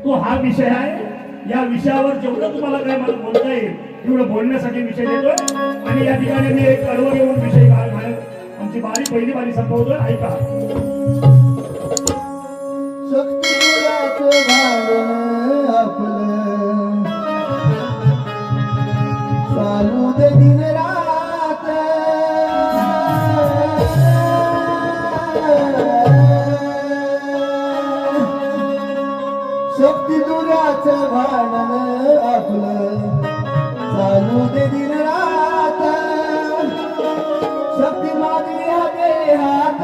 तो हा विषय आहे. या विषयावर जेवढं तुम्हाला काय मला बोलता येईल तेवढं बोलण्यासाठी विषय देतोय. आणि या ठिकाणी मी एक कडवं घेऊन विषय आमची पहिली बारी संपवतोय. ऐका. शक्तीपुराचं भांडण आपलं चालू दे दिन रात. शक्तीपुराचं भांडण आपलं चालू दे दिन रात. शक्ती मागली हवे हात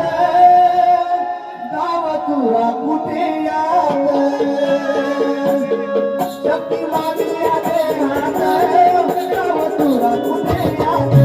गाव तुरा कुठे यात. शक्ती मागली हवे हात गाव तुरा कुठे यात.